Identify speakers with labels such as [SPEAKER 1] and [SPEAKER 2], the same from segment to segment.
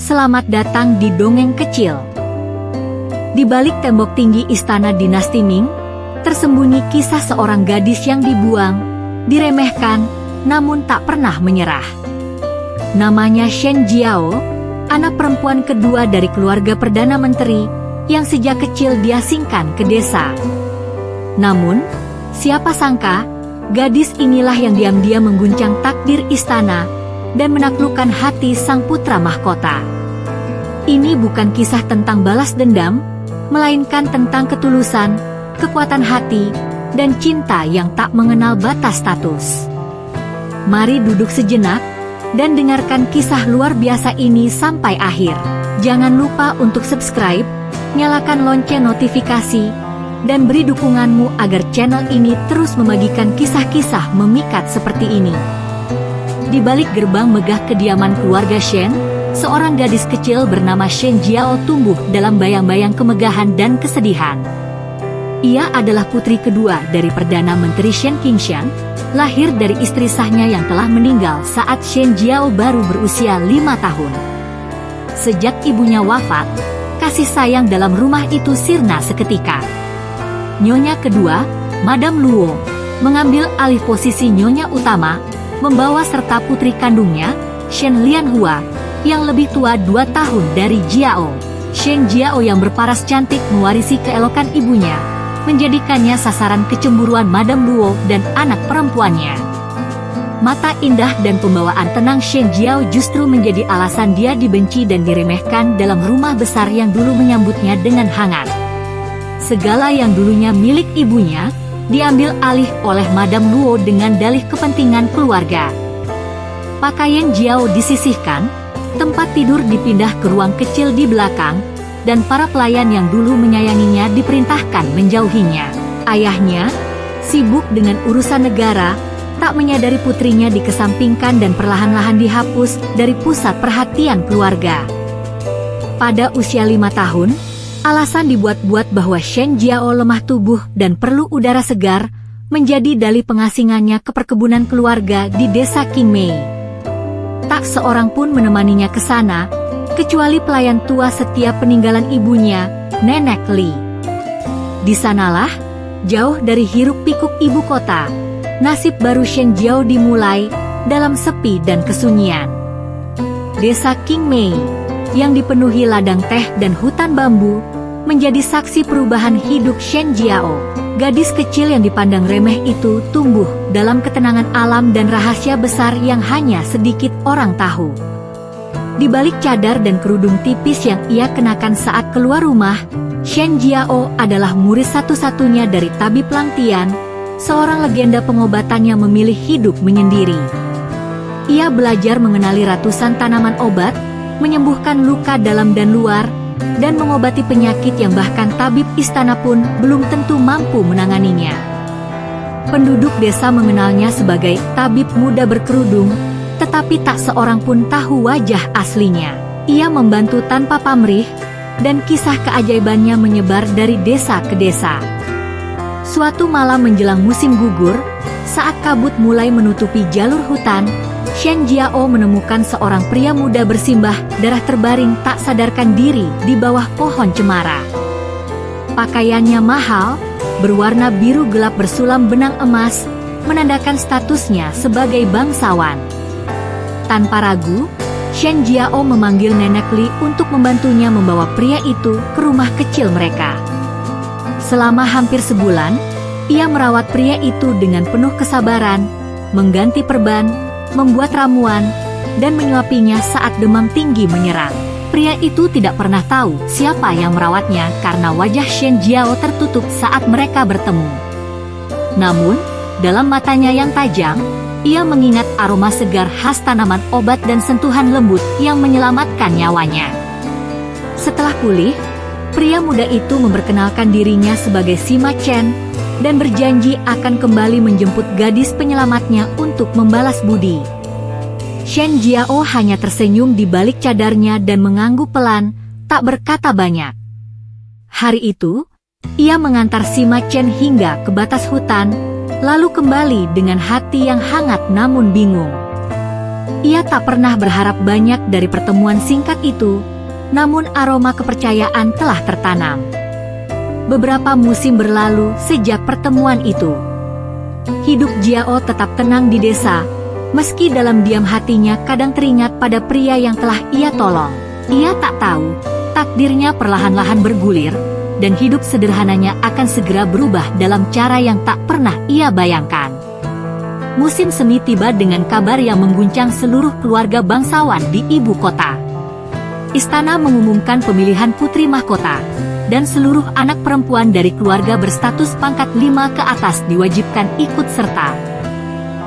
[SPEAKER 1] Selamat datang di Dongeng Kecil. Di balik tembok tinggi istana dinasti Ming, tersembunyi kisah seorang gadis yang dibuang, diremehkan, namun tak pernah menyerah. Namanya Shen Jiao, anak perempuan kedua dari keluarga Perdana Menteri, yang sejak kecil diasingkan ke desa. Namun, siapa sangka, gadis inilah yang diam-diam mengguncang takdir istana, dan menaklukkan hati sang putra mahkota. Ini bukan kisah tentang balas dendam, melainkan tentang ketulusan, kekuatan hati, dan cinta yang tak mengenal batas status. Mari duduk sejenak, dan dengarkan kisah luar biasa ini sampai akhir. Jangan lupa untuk subscribe, nyalakan lonceng notifikasi, dan beri dukunganmu agar channel ini terus membagikan kisah-kisah memikat seperti ini. Di balik gerbang megah kediaman keluarga Shen, seorang gadis kecil bernama Shen Jiao tumbuh dalam bayang-bayang kemegahan dan kesedihan. Ia adalah putri kedua dari Perdana Menteri Shen Qingshan, lahir dari istri sahnya yang telah meninggal saat Shen Jiao baru berusia 5 tahun. Sejak ibunya wafat, kasih sayang dalam rumah itu sirna seketika. Nyonya kedua, Madame Luo, mengambil alih posisi nyonya utama, membawa serta putri kandungnya, Shen Lianhua, yang lebih tua 2 tahun dari Jiao. Shen Jiao yang berparas cantik mewarisi keelokan ibunya, menjadikannya sasaran kecemburuan Madame Luo dan anak perempuannya. Mata indah dan pembawaan tenang Shen Jiao justru menjadi alasan dia dibenci dan diremehkan dalam rumah besar yang dulu menyambutnya dengan hangat. Segala yang dulunya milik ibunya, diambil alih oleh Madame Luo dengan dalih kepentingan keluarga. Pakaian Jiao disisihkan, tempat tidur dipindah ke ruang kecil di belakang, dan para pelayan yang dulu menyayanginya diperintahkan menjauhinya. Ayahnya, sibuk dengan urusan negara, tak menyadari putrinya dikesampingkan dan perlahan-lahan dihapus dari pusat perhatian keluarga. Pada usia 5 tahun, alasan dibuat-buat bahwa Shen Jiao lemah tubuh dan perlu udara segar, menjadi dalih pengasingannya ke perkebunan keluarga di desa Qingmei. Tak seorang pun menemaninya ke sana, kecuali pelayan tua setiap peninggalan ibunya, Nenek Li. Di sanalah, jauh dari hiruk-pikuk ibu kota, nasib baru Shen Jiao dimulai, dalam sepi dan kesunyian. Desa Qingmei, yang dipenuhi ladang teh dan hutan bambu, menjadi saksi perubahan hidup Shen Jiao. Gadis kecil yang dipandang remeh itu tumbuh dalam ketenangan alam dan rahasia besar yang hanya sedikit orang tahu. Di balik cadar dan kerudung tipis yang ia kenakan saat keluar rumah, Shen Jiao adalah murid satu-satunya dari tabib Lang Tian, seorang legenda pengobatan yang memilih hidup menyendiri. Ia belajar mengenali ratusan tanaman obat, menyembuhkan luka dalam dan luar, dan mengobati penyakit yang bahkan tabib istana pun belum tentu mampu menanganinya. Penduduk desa mengenalnya sebagai tabib muda berkerudung, tetapi tak seorang pun tahu wajah aslinya. Ia membantu tanpa pamrih, dan kisah keajaibannya menyebar dari desa ke desa. Suatu malam menjelang musim gugur, saat kabut mulai menutupi jalur hutan, Shen Jiao menemukan seorang pria muda bersimbah darah terbaring tak sadarkan diri di bawah pohon cemara. Pakaiannya mahal, berwarna biru gelap bersulam benang emas, menandakan statusnya sebagai bangsawan. Tanpa ragu, Shen Jiao memanggil Nenek Li untuk membantunya membawa pria itu ke rumah kecil mereka. Selama hampir sebulan, ia merawat pria itu dengan penuh kesabaran, mengganti perban, membuat ramuan, dan menyuapinya saat demam tinggi menyerang. Pria itu tidak pernah tahu siapa yang merawatnya karena wajah Shen Jiao tertutup saat mereka bertemu. Namun, dalam matanya yang tajam, ia mengingat aroma segar khas tanaman obat dan sentuhan lembut yang menyelamatkan nyawanya. Setelah pulih, pria muda itu memperkenalkan dirinya sebagai Sima Chen, dan berjanji akan kembali menjemput gadis penyelamatnya untuk membalas budi. Shen Jiao hanya tersenyum di balik cadarnya dan mengangguk pelan, tak berkata banyak. Hari itu, ia mengantar Sima Chen hingga ke batas hutan, lalu kembali dengan hati yang hangat namun bingung. Ia tak pernah berharap banyak dari pertemuan singkat itu, namun aroma kepercayaan telah tertanam. Beberapa musim berlalu sejak pertemuan itu. Hidup Jiao tetap tenang di desa, meski dalam diam hatinya kadang teringat pada pria yang telah ia tolong. Ia tak tahu, takdirnya perlahan-lahan bergulir, dan hidup sederhananya akan segera berubah dalam cara yang tak pernah ia bayangkan. Musim semi tiba dengan kabar yang mengguncang seluruh keluarga bangsawan di ibu kota. Istana mengumumkan pemilihan putri mahkota, dan seluruh anak perempuan dari keluarga berstatus pangkat 5 ke atas diwajibkan ikut serta.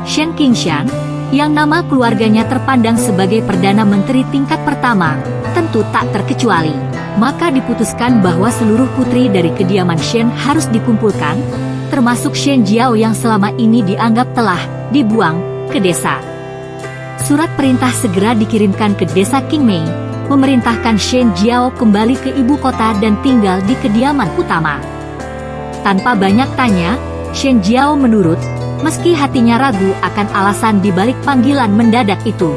[SPEAKER 1] Shen Qingshan, yang nama keluarganya terpandang sebagai Perdana Menteri tingkat pertama, tentu tak terkecuali. Maka diputuskan bahwa seluruh putri dari kediaman Shen harus dikumpulkan, termasuk Shen Jiao yang selama ini dianggap telah dibuang ke desa. Surat perintah segera dikirimkan ke desa Qingmei, memerintahkan Shen Jiao kembali ke ibu kota dan tinggal di kediaman utama. Tanpa banyak tanya, Shen Jiao menurut, meski hatinya ragu akan alasan dibalik panggilan mendadak itu.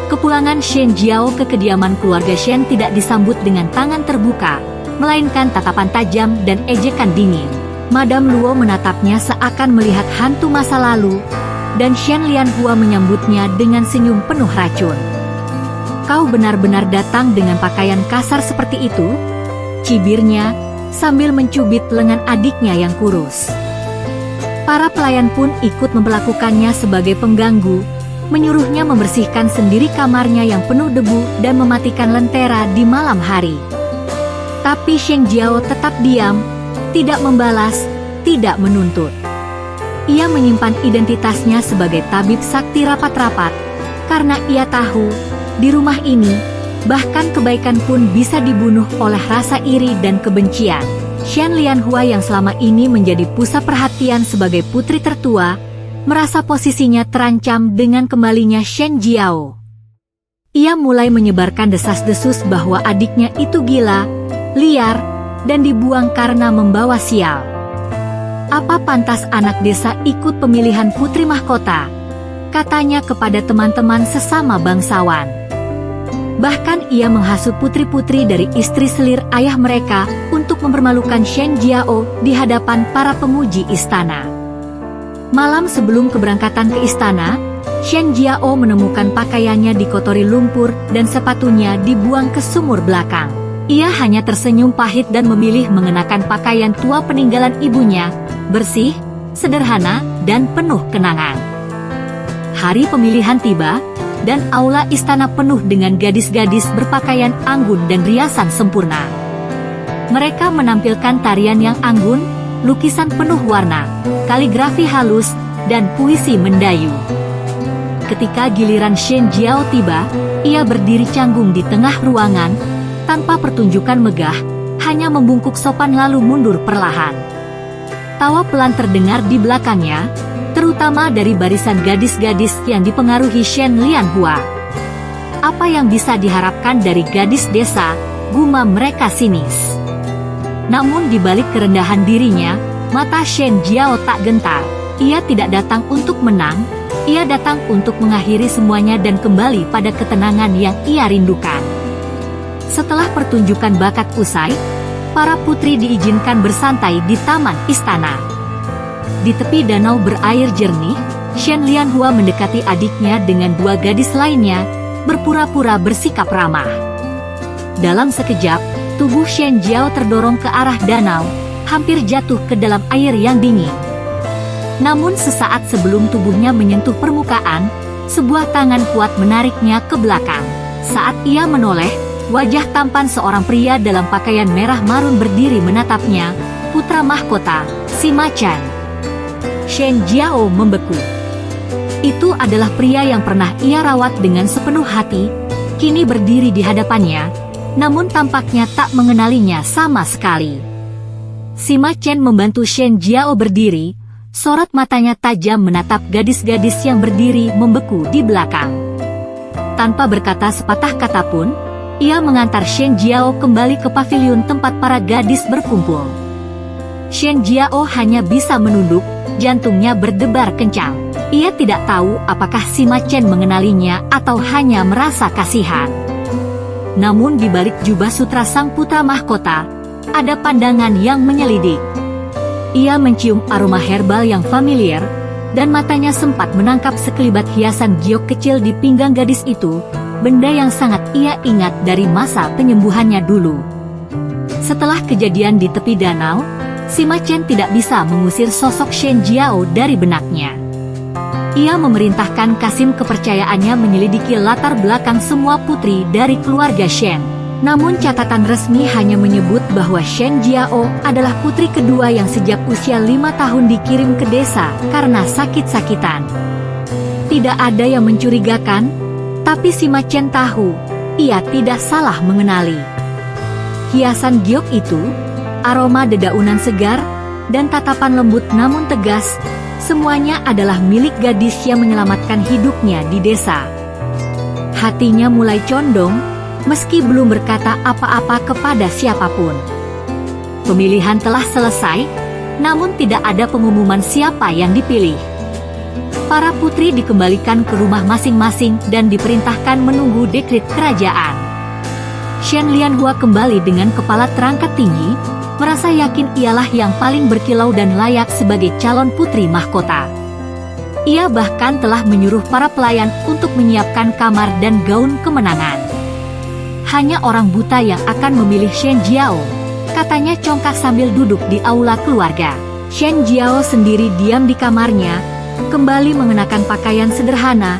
[SPEAKER 1] Kepulangan Shen Jiao ke kediaman keluarga Shen tidak disambut dengan tangan terbuka, melainkan tatapan tajam dan ejekan dingin. Madame Luo menatapnya seakan melihat hantu masa lalu, dan Shen Lianhua menyambutnya dengan senyum penuh racun. "Kau benar-benar datang dengan pakaian kasar seperti itu?" cibirnya, sambil mencubit lengan adiknya yang kurus. Para pelayan pun ikut memperlakukannya sebagai pengganggu, menyuruhnya membersihkan sendiri kamarnya yang penuh debu dan mematikan lentera di malam hari. Tapi Shen Jiao tetap diam, tidak membalas, tidak menuntut. Ia menyimpan identitasnya sebagai tabib sakti rapat-rapat, karena ia tahu, di rumah ini, bahkan kebaikan pun bisa dibunuh oleh rasa iri dan kebencian. Shen Lianhua yang selama ini menjadi pusat perhatian sebagai putri tertua, merasa posisinya terancam dengan kembalinya Shen Jiao. Ia mulai menyebarkan desas-desus bahwa adiknya itu gila, liar, dan dibuang karena membawa sial. "Apa pantas anak desa ikut pemilihan putri mahkota?" katanya kepada teman-teman sesama bangsawan. Bahkan ia menghasut putri-putri dari istri selir ayah mereka untuk mempermalukan Shen Jiao di hadapan para pemuji istana. Malam sebelum keberangkatan ke istana, Shen Jiao menemukan pakaiannya dikotori lumpur dan sepatunya dibuang ke sumur belakang. Ia hanya tersenyum pahit dan memilih mengenakan pakaian tua peninggalan ibunya, bersih, sederhana, dan penuh kenangan. Hari pemilihan tiba, dan aula istana penuh dengan gadis-gadis berpakaian anggun dan riasan sempurna. Mereka menampilkan tarian yang anggun, lukisan penuh warna, kaligrafi halus, dan puisi mendayu. Ketika giliran Shen Jiao tiba, ia berdiri canggung di tengah ruangan, tanpa pertunjukan megah, hanya membungkuk sopan lalu mundur perlahan. Tawa pelan terdengar di belakangnya, terutama dari barisan gadis-gadis yang dipengaruhi Shen Lianhua. "Apa yang bisa diharapkan dari gadis desa?" gumam mereka sinis. Namun di balik kerendahan dirinya, mata Shen Jiao tak gentar. Ia tidak datang untuk menang, ia datang untuk mengakhiri semuanya dan kembali pada ketenangan yang ia rindukan. Setelah pertunjukan bakat usai, para putri diizinkan bersantai di taman istana. Di tepi danau berair jernih, Shen Lianhua mendekati adiknya dengan dua gadis lainnya, berpura-pura bersikap ramah. Dalam sekejap, tubuh Shen Jiao terdorong ke arah danau, hampir jatuh ke dalam air yang dingin. Namun sesaat sebelum tubuhnya menyentuh permukaan, sebuah tangan kuat menariknya ke belakang. Saat ia menoleh, wajah tampan seorang pria dalam pakaian merah marun berdiri menatapnya, putra mahkota, Sima Chen. Shen Jiao membeku. Itu adalah pria yang pernah ia rawat dengan sepenuh hati, kini berdiri di hadapannya, namun tampaknya tak mengenalinya sama sekali. Sima Chen membantu Shen Jiao berdiri, sorot matanya tajam menatap gadis-gadis yang berdiri membeku di belakang. Tanpa berkata sepatah kata pun, ia mengantar Shen Jiao kembali ke paviliun tempat para gadis berkumpul. Shen Jiao hanya bisa menunduk, jantungnya berdebar kencang. Ia tidak tahu apakah Sima Chen mengenalinya atau hanya merasa kasihan. Namun di balik jubah sutra sang putra mahkota, ada pandangan yang menyelidik. Ia mencium aroma herbal yang familiar, dan matanya sempat menangkap sekelibat hiasan giok kecil di pinggang gadis itu, benda yang sangat ia ingat dari masa penyembuhannya dulu. Setelah kejadian di tepi danau, Sima Chen tidak bisa mengusir sosok Shen Jiao dari benaknya. Ia memerintahkan Kasim kepercayaannya menyelidiki latar belakang semua putri dari keluarga Shen. Namun catatan resmi hanya menyebut bahwa Shen Jiao adalah putri kedua yang sejak usia 5 tahun dikirim ke desa karena sakit-sakitan. Tidak ada yang mencurigakan, tapi Sima Chen tahu, ia tidak salah mengenali. Hiasan giok itu, aroma dedaunan segar, dan tatapan lembut namun tegas, semuanya adalah milik gadis yang menyelamatkan hidupnya di desa. Hatinya mulai condong, meski belum berkata apa-apa kepada siapapun. Pemilihan telah selesai, namun tidak ada pengumuman siapa yang dipilih. Para putri dikembalikan ke rumah masing-masing dan diperintahkan menunggu dekret kerajaan. Shen Lianhua kembali dengan kepala terangkat tinggi, merasa yakin ialah yang paling berkilau dan layak sebagai calon putri mahkota. Ia bahkan telah menyuruh para pelayan untuk menyiapkan kamar dan gaun kemenangan. Hanya orang buta yang akan memilih Shen Jiao, katanya congkak sambil duduk di aula keluarga. Shen Jiao sendiri diam di kamarnya, kembali mengenakan pakaian sederhana,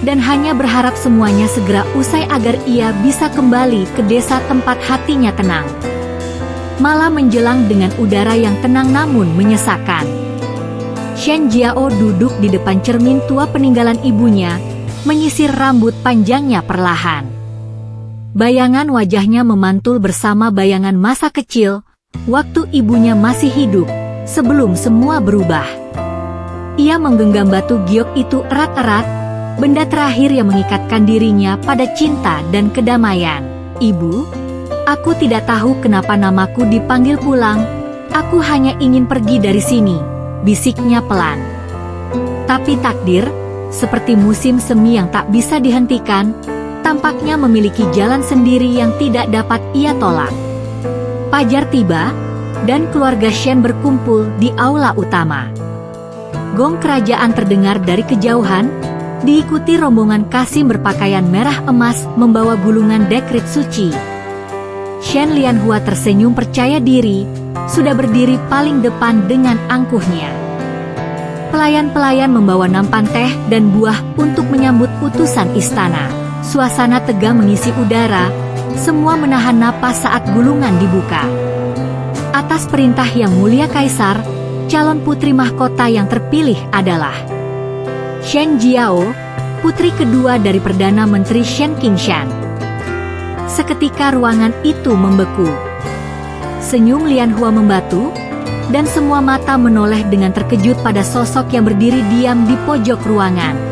[SPEAKER 1] dan hanya berharap semuanya segera usai agar ia bisa kembali ke desa tempat hatinya tenang. Malam menjelang dengan udara yang tenang namun menyesakan. Shen Jiao duduk di depan cermin tua peninggalan ibunya, menyisir rambut panjangnya perlahan. Bayangan wajahnya memantul bersama bayangan masa kecil, waktu ibunya masih hidup, sebelum semua berubah. Ia menggenggam batu giok itu erat-erat, benda terakhir yang mengikatkan dirinya pada cinta dan kedamaian. Ibu, aku tidak tahu kenapa namaku dipanggil pulang, aku hanya ingin pergi dari sini, bisiknya pelan. Tapi takdir, seperti musim semi yang tak bisa dihentikan, tampaknya memiliki jalan sendiri yang tidak dapat ia tolak. Fajar tiba, dan keluarga Shen berkumpul di aula utama. Gong kerajaan terdengar dari kejauhan, diikuti rombongan Kasim berpakaian merah emas membawa gulungan dekret suci. Shen Lianhua tersenyum percaya diri, sudah berdiri paling depan dengan angkuhnya. Pelayan-pelayan membawa nampan teh dan buah untuk menyambut utusan istana. Suasana tegang mengisi udara, semua menahan napas saat gulungan dibuka. Atas perintah Yang Mulia Kaisar, calon putri mahkota yang terpilih adalah Shen Jiao, putri kedua dari Perdana Menteri Shen Qingshan. Seketika ruangan itu membeku. Senyum Lianhua membatu, dan semua mata menoleh dengan terkejut pada sosok yang berdiri diam di pojok ruangan.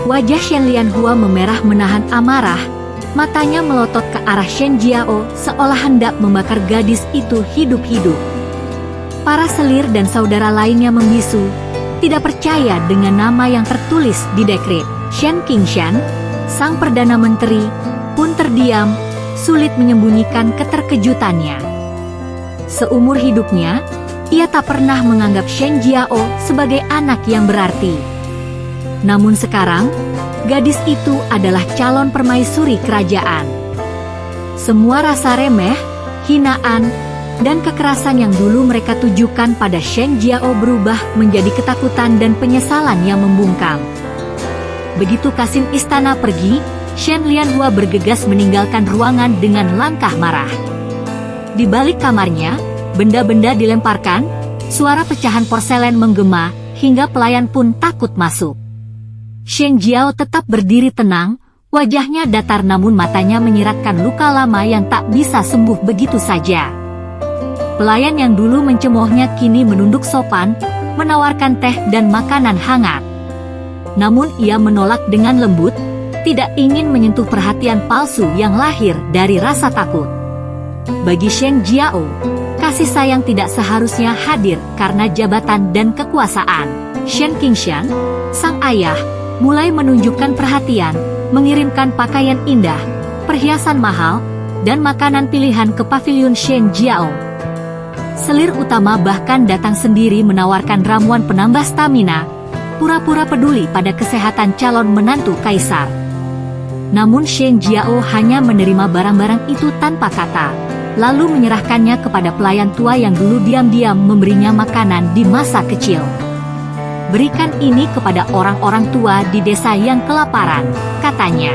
[SPEAKER 1] Wajah Shen Lianhua memerah menahan amarah, matanya melotot ke arah Shen Jiao seolah hendak membakar gadis itu hidup-hidup. Para selir dan saudara lainnya membisu, tidak percaya dengan nama yang tertulis di dekret. Shen Qingshan, sang Perdana Menteri, pun terdiam, sulit menyembunyikan keterkejutannya. Seumur hidupnya, ia tak pernah menganggap Shen Jiao sebagai anak yang berarti. Namun sekarang, gadis itu adalah calon permaisuri kerajaan. Semua rasa remeh, hinaan, dan kekerasan yang dulu mereka tujukan pada Shen Jiao berubah menjadi ketakutan dan penyesalan yang membungkam. Begitu Kasim istana pergi, Shen Lianhua bergegas meninggalkan ruangan dengan langkah marah. Di balik kamarnya, benda-benda dilemparkan, suara pecahan porselen menggema, hingga pelayan pun takut masuk. Shen Jiao tetap berdiri tenang, wajahnya datar namun matanya menyiratkan luka lama yang tak bisa sembuh begitu saja. Pelayan yang dulu mencemoohnya kini menunduk sopan, menawarkan teh dan makanan hangat. Namun ia menolak dengan lembut, tidak ingin menyentuh perhatian palsu yang lahir dari rasa takut. Bagi Shen Jiao, kasih kasih sayang tidak seharusnya hadir karena jabatan dan kekuasaan. Shen Qingshan, sang ayah, mulai menunjukkan perhatian, mengirimkan pakaian indah, perhiasan mahal, dan makanan pilihan ke pavilion Shen Jiao. Selir utama bahkan datang sendiri menawarkan ramuan penambah stamina, pura-pura peduli pada kesehatan calon menantu kaisar. Namun Shen Jiao hanya menerima barang-barang itu tanpa kata, lalu menyerahkannya kepada pelayan tua yang dulu diam-diam memberinya makanan di masa kecil. Berikan ini kepada orang-orang tua di desa yang kelaparan, katanya.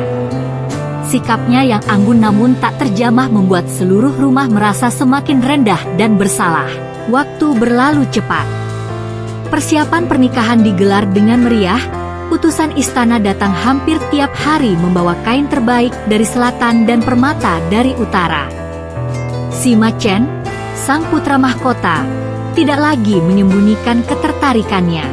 [SPEAKER 1] Sikapnya yang anggun namun tak terjamah membuat seluruh rumah merasa semakin rendah dan bersalah. Waktu berlalu cepat. Persiapan pernikahan digelar dengan meriah. Utusan istana datang hampir tiap hari membawa kain terbaik dari selatan dan permata dari utara. Sima Chen, sang putra mahkota, tidak lagi menyembunyikan ketertarikannya.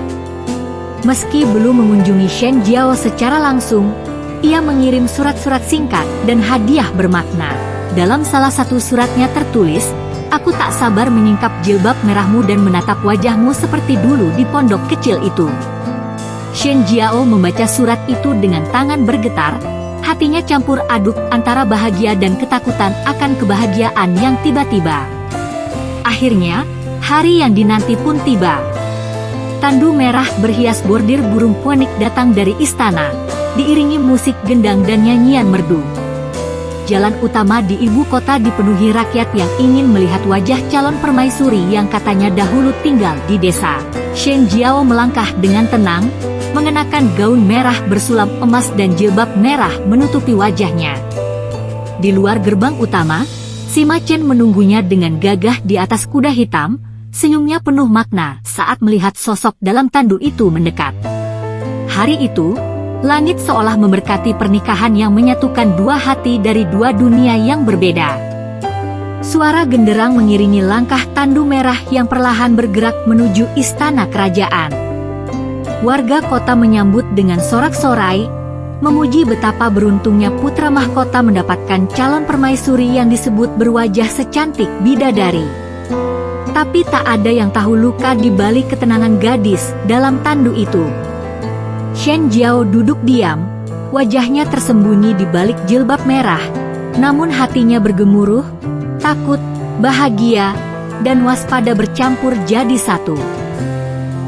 [SPEAKER 1] Meski belum mengunjungi Shen Jiao secara langsung, ia mengirim surat-surat singkat dan hadiah bermakna. Dalam salah satu suratnya tertulis, "Aku tak sabar menyingkap jilbab merahmu dan menatap wajahmu seperti dulu di pondok kecil itu." Shen Jiao membaca surat itu dengan tangan bergetar, hatinya campur aduk antara bahagia dan ketakutan akan kebahagiaan yang tiba-tiba. Akhirnya, hari yang dinanti pun tiba. Tandu merah berhias bordir burung ponik datang dari istana, diiringi musik gendang dan nyanyian merdu. Jalan utama di ibu kota dipenuhi rakyat yang ingin melihat wajah calon permaisuri yang katanya dahulu tinggal di desa. Shen Jiao melangkah dengan tenang, mengenakan gaun merah bersulam emas dan jilbab merah menutupi wajahnya. Di luar gerbang utama, Sima Chen menunggunya dengan gagah di atas kuda hitam, senyumnya penuh makna saat melihat sosok dalam tandu itu mendekat. Hari itu, langit seolah memberkati pernikahan yang menyatukan dua hati dari dua dunia yang berbeda. Suara genderang mengiringi langkah tandu merah yang perlahan bergerak menuju istana kerajaan. Warga kota menyambut dengan sorak-sorai, memuji betapa beruntungnya putra mahkota mendapatkan calon permaisuri yang disebut berwajah secantik bidadari. Tapi tak ada yang tahu luka di balik ketenangan gadis dalam tandu itu. Shen Jiao duduk diam, wajahnya tersembunyi di balik jilbab merah, namun hatinya bergemuruh, takut, bahagia, dan waspada bercampur jadi satu.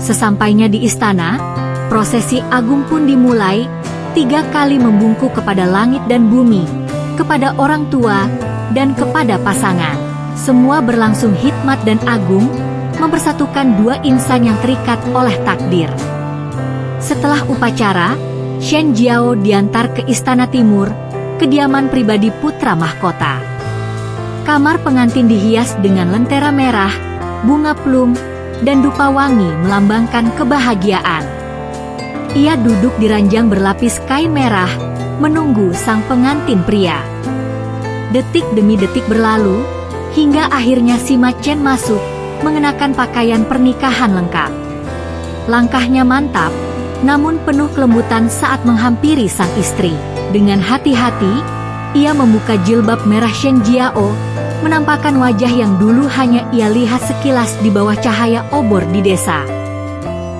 [SPEAKER 1] Sesampainya di istana, prosesi agung pun dimulai, 3 kali membungkuk kepada langit dan bumi, kepada orang tua, dan kepada pasangan. Semua berlangsung hikmat dan agung, mempersatukan dua insan yang terikat oleh takdir. Setelah upacara, Shen Jiao diantar ke istana timur, kediaman pribadi putra mahkota. Kamar pengantin dihias dengan lentera merah, bunga plum, dan dupa wangi melambangkan kebahagiaan. Ia duduk di ranjang berlapis kain merah, menunggu sang pengantin pria. Detik demi detik berlalu, hingga akhirnya Sima Chen masuk, mengenakan pakaian pernikahan lengkap. Langkahnya mantap, namun penuh kelembutan saat menghampiri sang istri. Dengan hati-hati, ia membuka jilbab merah Shen Jiao, menampakkan wajah yang dulu hanya ia lihat sekilas di bawah cahaya obor di desa.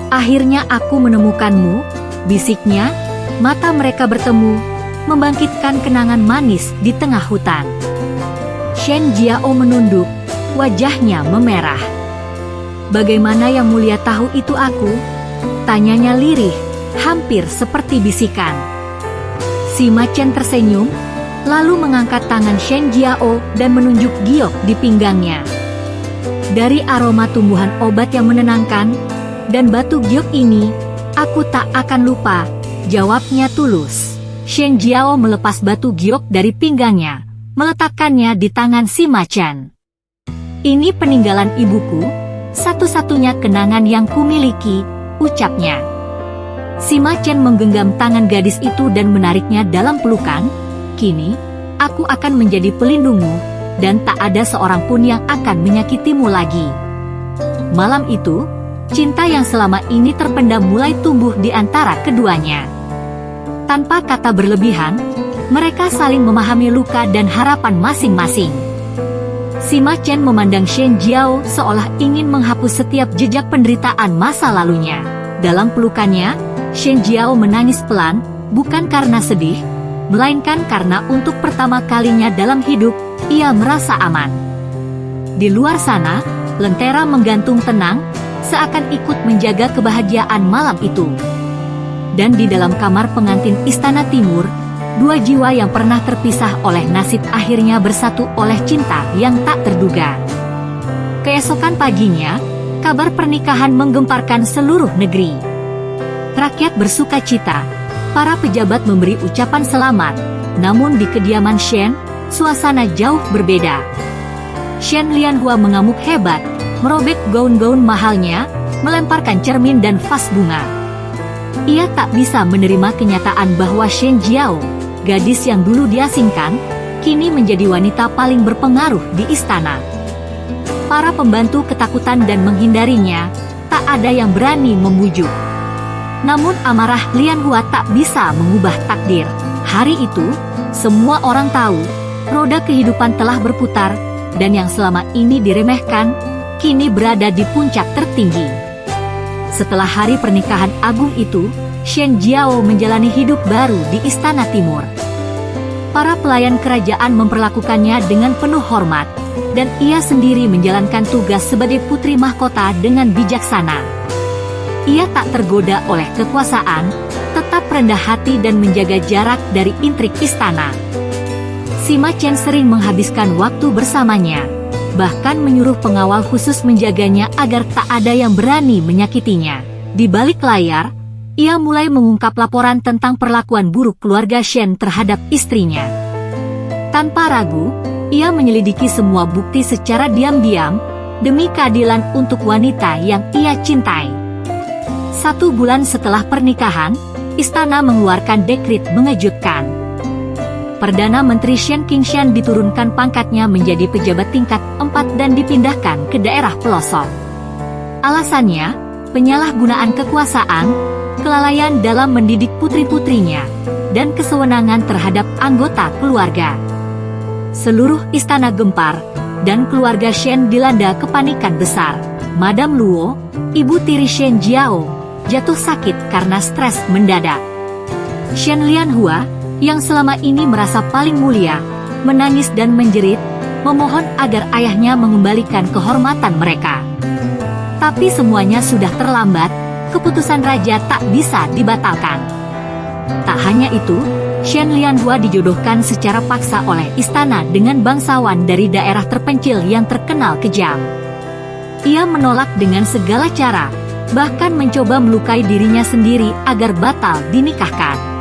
[SPEAKER 1] "Akhirnya aku menemukanmu," bisiknya, mata mereka bertemu, membangkitkan kenangan manis di tengah hutan. Shen Jiao menunduk, wajahnya memerah. "Bagaimana yang mulia tahu itu aku?" tanyanya lirih, hampir seperti bisikan. Sima Chen tersenyum, lalu mengangkat tangan Shen Jiao dan menunjuk giok di pinggangnya. "Dari aroma tumbuhan obat yang menenangkan, dan batu giok ini, aku tak akan lupa," jawabnya tulus. Shen Jiao melepas batu giok dari pinggangnya, meletakkannya di tangan Sima Chen. "Ini peninggalan ibuku, satu-satunya kenangan yang kumiliki," ucapnya. Sima Chen menggenggam tangan gadis itu dan menariknya dalam pelukan. "Kini, aku akan menjadi pelindungmu, dan tak ada seorang pun yang akan menyakitimu lagi." Malam itu, cinta yang selama ini terpendam mulai tumbuh di antara keduanya. Tanpa kata berlebihan, mereka saling memahami luka dan harapan masing-masing. Sima Chen memandang Shen Jiao seolah ingin menghapus setiap jejak penderitaan masa lalunya. Dalam pelukannya, Shen Jiao menangis pelan, bukan karena sedih, melainkan karena untuk pertama kalinya dalam hidup, ia merasa aman. Di luar sana, lentera menggantung tenang, seakan ikut menjaga kebahagiaan malam itu. Dan di dalam kamar pengantin Istana Timur, dua jiwa yang pernah terpisah oleh nasib akhirnya bersatu oleh cinta yang tak terduga. Keesokan paginya, kabar pernikahan menggemparkan seluruh negeri. Rakyat bersuka cita, para pejabat memberi ucapan selamat, namun di kediaman Shen, suasana jauh berbeda. Shen Lianhua mengamuk hebat, merobek gaun-gaun mahalnya, melemparkan cermin dan vas bunga. Ia tak bisa menerima kenyataan bahwa Shen Jiao, gadis yang dulu diasingkan, kini menjadi wanita paling berpengaruh di istana. Para pembantu ketakutan dan menghindarinya, tak ada yang berani membujuk. Namun amarah Lianhua tak bisa mengubah takdir. Hari itu, semua orang tahu, roda kehidupan telah berputar, dan yang selama ini diremehkan, kini berada di puncak tertinggi. Setelah hari pernikahan agung itu, Shen Jiao menjalani hidup baru di Istana Timur. Para pelayan kerajaan memperlakukannya dengan penuh hormat, dan ia sendiri menjalankan tugas sebagai putri mahkota dengan bijaksana. Ia tak tergoda oleh kekuasaan, tetap rendah hati dan menjaga jarak dari intrik istana. Sima Chen sering menghabiskan waktu bersamanya, bahkan menyuruh pengawal khusus menjaganya agar tak ada yang berani menyakitinya. Di balik layar, ia mulai mengungkap laporan tentang perlakuan buruk keluarga Shen terhadap istrinya. Tanpa ragu, ia menyelidiki semua bukti secara diam-diam, demi keadilan untuk wanita yang ia cintai. 1 bulan setelah pernikahan, istana mengeluarkan dekret mengejutkan. Perdana Menteri Shen Qingshan diturunkan pangkatnya menjadi pejabat tingkat 4 dan dipindahkan ke daerah pelosok. Alasannya, penyalahgunaan kekuasaan, kelalaian dalam mendidik putri-putrinya, dan kesewenangan terhadap anggota keluarga. Seluruh istana gempar, dan keluarga Shen dilanda kepanikan besar. Madame Luo, ibu tiri Shen Jiao, jatuh sakit karena stres mendadak. Shen Lianhua, yang selama ini merasa paling mulia, menangis dan menjerit, memohon agar ayahnya mengembalikan kehormatan mereka. Tapi semuanya sudah terlambat, keputusan raja tak bisa dibatalkan. Tak hanya itu, Shen Lianhua dijodohkan secara paksa oleh istana dengan bangsawan dari daerah terpencil yang terkenal kejam. Ia menolak dengan segala cara, bahkan mencoba melukai dirinya sendiri agar batal dinikahkan.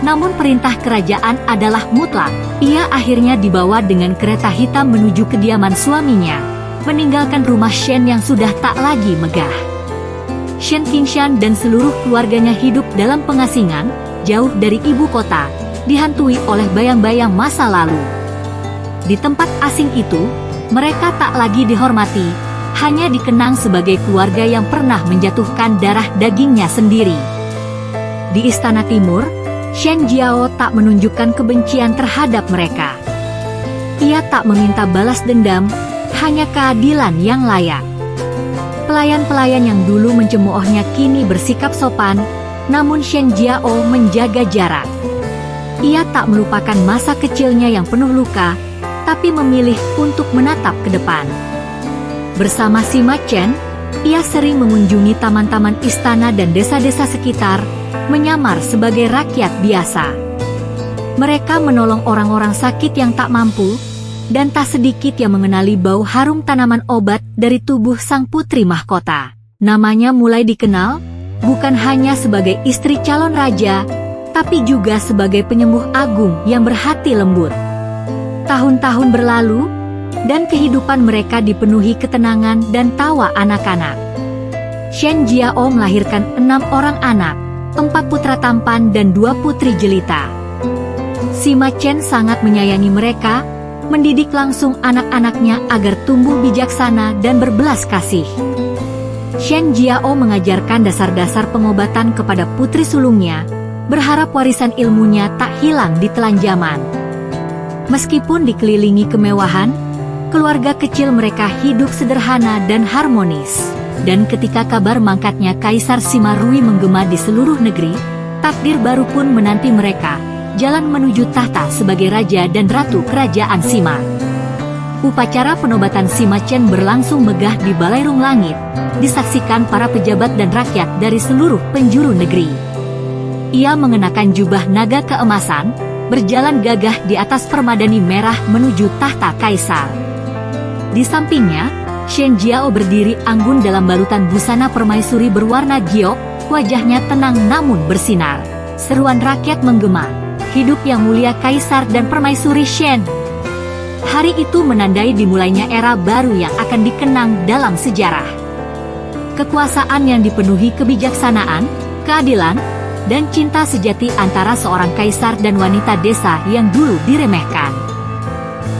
[SPEAKER 1] Namun perintah kerajaan adalah mutlak. Ia akhirnya dibawa dengan kereta hitam menuju kediaman suaminya, meninggalkan rumah Shen yang sudah tak lagi megah. Shen Qingshan dan seluruh keluarganya hidup dalam pengasingan, jauh dari ibu kota, dihantui oleh bayang-bayang masa lalu. Di tempat asing itu, mereka tak lagi dihormati, hanya dikenang sebagai keluarga yang pernah menjatuhkan darah dagingnya sendiri. Di Istana Timur, Shen Jiao tak menunjukkan kebencian terhadap mereka. Ia tak meminta balas dendam, hanya keadilan yang layak. Pelayan-pelayan yang dulu mencemoohnya kini bersikap sopan, namun Shen Jiao menjaga jarak. Ia tak melupakan masa kecilnya yang penuh luka, tapi memilih untuk menatap ke depan. Bersama Sima Chen, ia sering mengunjungi taman-taman istana dan desa-desa sekitar, menyamar sebagai rakyat biasa. Mereka menolong orang-orang sakit yang tak mampu, dan tak sedikit yang mengenali bau harum tanaman obat dari tubuh sang putri mahkota. Namanya mulai dikenal, bukan hanya sebagai istri calon raja, tapi juga sebagai penyembuh agung yang berhati lembut. Tahun-tahun berlalu, dan kehidupan mereka dipenuhi ketenangan dan tawa anak-anak. Shen Jiao melahirkan 6 orang anak, 4 putra tampan dan 2 putri jelita. Sima Chen sangat menyayangi mereka, mendidik langsung anak-anaknya agar tumbuh bijaksana dan berbelas kasih. Shen Jiao mengajarkan dasar-dasar pengobatan kepada putri sulungnya, berharap warisan ilmunya tak hilang di telan zaman. Meskipun dikelilingi kemewahan, Keluarga kecil mereka hidup sederhana dan harmonis. Dan ketika kabar mangkatnya Kaisar Sima Rui menggema di seluruh negeri, takdir baru pun menanti mereka, jalan menuju tahta sebagai raja dan ratu kerajaan Sima. Upacara penobatan Sima Chen berlangsung megah di Balairung Langit, disaksikan para pejabat dan rakyat dari seluruh penjuru negeri. Ia mengenakan jubah naga keemasan, berjalan gagah di atas permadani merah menuju tahta kaisar. Di sampingnya, Shen Jiao berdiri anggun dalam balutan busana permaisuri berwarna giok, wajahnya tenang namun bersinar. Seruan rakyat menggema, hidup yang mulia Kaisar dan Permaisuri Shen. Hari itu menandai dimulainya era baru yang akan dikenang dalam sejarah. Kekuasaan yang dipenuhi kebijaksanaan, keadilan, dan cinta sejati antara seorang kaisar dan wanita desa yang dulu diremehkan.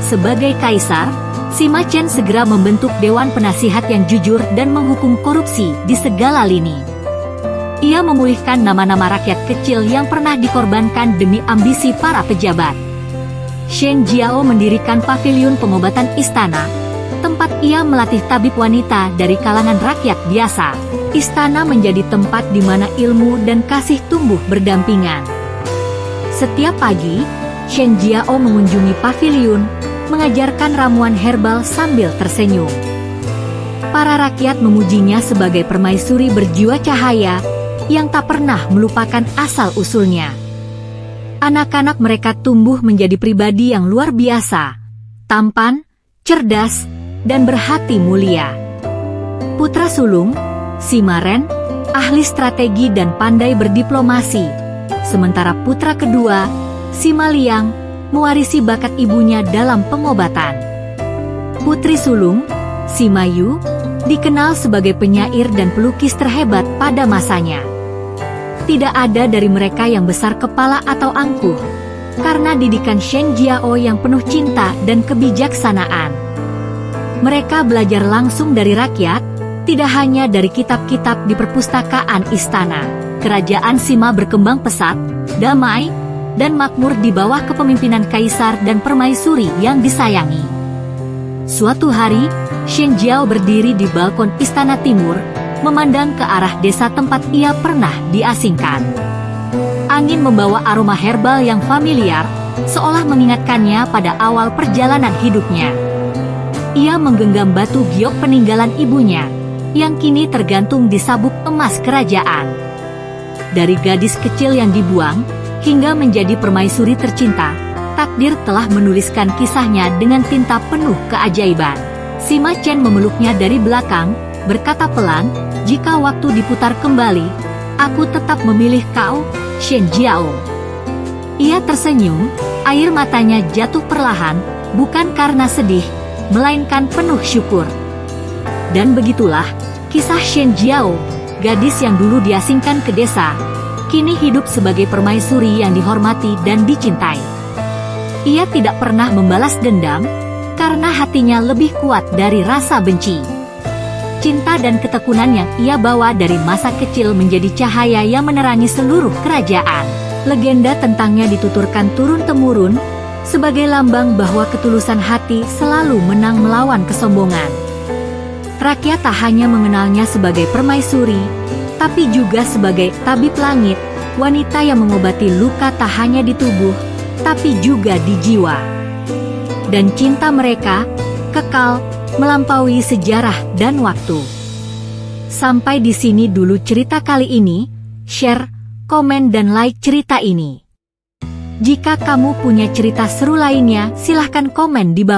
[SPEAKER 1] Sebagai kaisar, Sima Chen segera membentuk dewan penasihat yang jujur dan menghukum korupsi di segala lini. Ia memulihkan nama-nama rakyat kecil yang pernah dikorbankan demi ambisi para pejabat. Shen Jiao mendirikan paviliun pengobatan istana, tempat ia melatih tabib wanita dari kalangan rakyat biasa. Istana menjadi tempat di mana ilmu dan kasih tumbuh berdampingan. Setiap pagi, Shen Jiao mengunjungi paviliun, mengajarkan ramuan herbal sambil tersenyum. Para rakyat memujinya sebagai permaisuri berjiwa cahaya, yang tak pernah melupakan asal-usulnya. Anak-anak mereka tumbuh menjadi pribadi yang luar biasa, tampan, cerdas, dan berhati mulia. Putra sulung, Sima Ren, ahli strategi dan pandai berdiplomasi, sementara putra kedua, Sima Liang, mewarisi bakat ibunya dalam pengobatan. Putri sulung, Sima Yu, dikenal sebagai penyair dan pelukis terhebat pada masanya. Tidak ada dari mereka yang besar kepala atau angkuh, karena didikan Shen Jiao yang penuh cinta dan kebijaksanaan. Mereka belajar langsung dari rakyat, tidak hanya dari kitab-kitab di perpustakaan istana. Kerajaan Sima berkembang pesat, damai, dan makmur di bawah kepemimpinan kaisar dan permaisuri yang disayangi. Suatu hari, Shen Jiao berdiri di balkon istana timur, memandang ke arah desa tempat ia pernah diasingkan. Angin membawa aroma herbal yang familiar, seolah mengingatkannya pada awal perjalanan hidupnya. Ia menggenggam batu giok peninggalan ibunya, yang kini tergantung di sabuk emas kerajaan. Dari gadis kecil yang dibuang, hingga menjadi permaisuri tercinta, takdir telah menuliskan kisahnya dengan tinta penuh keajaiban. Sima Chen memeluknya dari belakang, berkata pelan, "Jika waktu diputar kembali, aku tetap memilih kau, Shen Jiao." Ia tersenyum, air matanya jatuh perlahan, bukan karena sedih, melainkan penuh syukur. Dan begitulah, kisah Shen Jiao, gadis yang dulu diasingkan ke desa, kini hidup sebagai permaisuri yang dihormati dan dicintai. Ia tidak pernah membalas dendam, karena hatinya lebih kuat dari rasa benci. Cinta dan ketekunan yang ia bawa dari masa kecil menjadi cahaya yang menerangi seluruh kerajaan. Legenda tentangnya dituturkan turun-temurun, sebagai lambang bahwa ketulusan hati selalu menang melawan kesombongan. Rakyat tak hanya mengenalnya sebagai permaisuri, tapi juga sebagai tabib langit, wanita yang mengobati luka tak hanya di tubuh, tapi juga di jiwa. Dan cinta mereka kekal, melampaui sejarah dan waktu. Sampai di sini dulu cerita kali ini. Share, komen dan like cerita ini. Jika kamu punya cerita seru lainnya, silahkan komen di bawah.